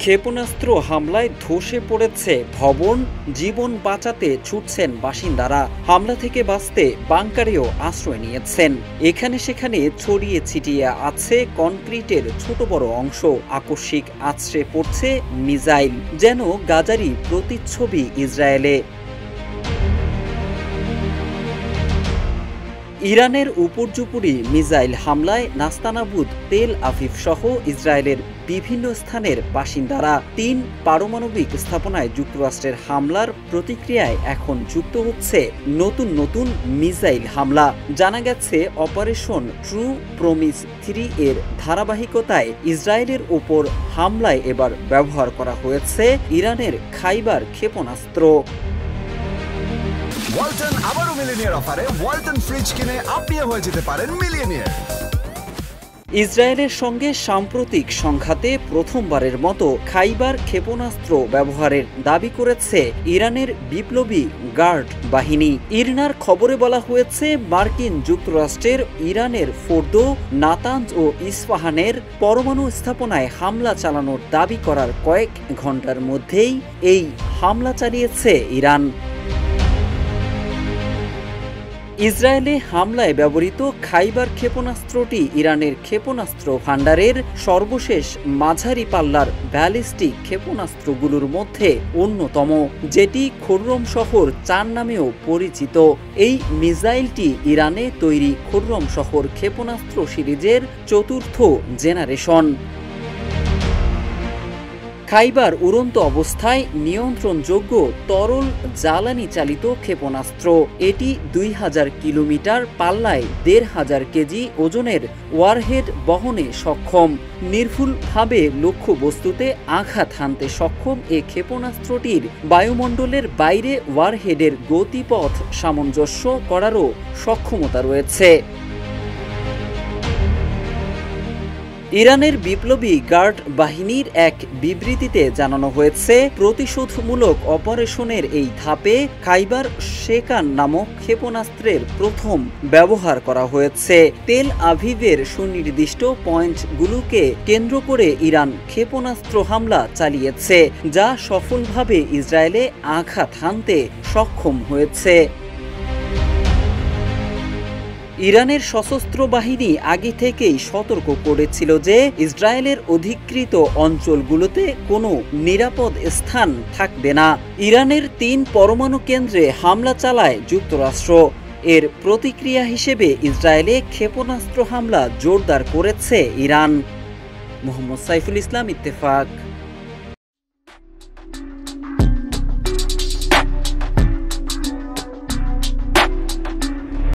ক্ষেপণাস্ত্র হামলায় ধসে পড়েছে ভবন, জীবন বাঁচাতে ছুটছেন বাসিন্দারা। হামলা থেকে বাঁচতে বাংকারেও আশ্রয় নিয়েছেন। এখানে সেখানে ছড়িয়ে ছিটিয়ে আছে কনক্রিটের ছোট বড় অংশ। আকস্মিক আছড়ে পড়ছে মিসাইল, যেন গাজারই প্রতিচ্ছবি ইসরায়েলে। ইরানের উপর্যুপরি মিসাইল হামলায় নাস্তানাবুদ তেল আভিভ সহ ইসরায়েলের বিভিন্ন স্থানের বাসিন্দারা। ৩ পারমাণবিক স্থাপনায় যুক্তরাষ্ট্রের হামলার প্রতিক্রিয়ায় এখন যুক্ত হচ্ছে নতুন নতুন মিসাইল হামলা। জানা গেছে, অপারেশন ট্রু প্রমিস 3 এর ধারাবাহিকতায় ইসরায়েলের ওপর হামলায় এবার ব্যবহার করা হয়েছে ইরানের খাইবার ক্ষেপণাস্ত্র। ওয়ালটন আবারও মিলিয়নিয়ার অফারে ওয়ালটন ফ্রিজ কিনে আপনিও হয়ে যেতে পারেন মিলিয়নিয়ার। ইসরায়েলের সঙ্গে সাম্প্রতিক সংঘাতে প্রথমবারের মতো খাইবার ক্ষেপণাস্ত্র ব্যবহারের দাবি করেছে ইরানের বিপ্লবী গার্ড বাহিনী। ইরনার খবরে বলা হয়েছে, মার্কিন যুক্তরাষ্ট্রের ইরানের ফোর্দো, নাতাঞ্জ ও ইস্পাহানের পরমাণু স্থাপনায় হামলা চালানোর দাবি করার কয়েক ঘন্টার মধ্যেই এই হামলা চালিয়েছে ইরান। ইসরায়েলে হামলায় ব্যবহৃত খাইবার ক্ষেপণাস্ত্রটি ইরানের ক্ষেপণাস্ত্র ভান্ডারের সর্বশেষ মাঝারি পাল্লার ব্যালিস্টিক ক্ষেপণাস্ত্রগুলোর মধ্যে অন্যতম, যেটি খুররম শহর ৪ নামেও পরিচিত। এই মিসাইলটি ইরানে তৈরি খুররম শহর ক্ষেপণাস্ত্র সিরিজের ৪র্থ জেনারেশন। খাইবার উড়ন্ত অবস্থায় নিয়ন্ত্রণযোগ্য তরল জ্বালানি চালিত ক্ষেপণাস্ত্র। এটি ২০০০ কিলোমিটার পাল্লায় ১৫০০ কেজি ওজনের ওয়ারহেড বহনে সক্ষম। নির্ভুলভাবে লক্ষ্যবস্তুতে আঘাত হানতে সক্ষম এ ক্ষেপণাস্ত্রটির বায়ুমণ্ডলের বাইরে ওয়ারহেডের গতিপথ সামঞ্জস্য করারও সক্ষমতা রয়েছে। ইরানের বিপ্লবী গার্ড বাহিনীর এক বিবৃতিতে জানানো হয়েছে, প্রতিশোধমূলক অপারেশনের এই ধাপে খাইবার শেকান নামক ক্ষেপণাস্ত্রের প্রথম ব্যবহার করা হয়েছে। তেল আভিভের সুনির্দিষ্ট পয়েন্টগুলোকে কেন্দ্র করে ইরান ক্ষেপণাস্ত্র হামলা চালিয়েছে, যা সফলভাবে ইসরায়েলে আঘাত হানতে সক্ষম হয়েছে। ইরানের সশস্ত্র বাহিনী আগে থেকেই সতর্ক করেছিল যে ইসরায়েলের অধিকৃত অঞ্চলগুলোতে কোনো নিরাপদ স্থান থাকবে না। ইরানের ৩ পরমাণু কেন্দ্রে হামলা চালায় যুক্তরাষ্ট্র। এর প্রতিক্রিয়া হিসেবে ইসরায়েলে ক্ষেপণাস্ত্র হামলা জোরদার করেছে ইরান। মোহাম্মদ সাইফুল ইসলাম, ইত্তেফাক।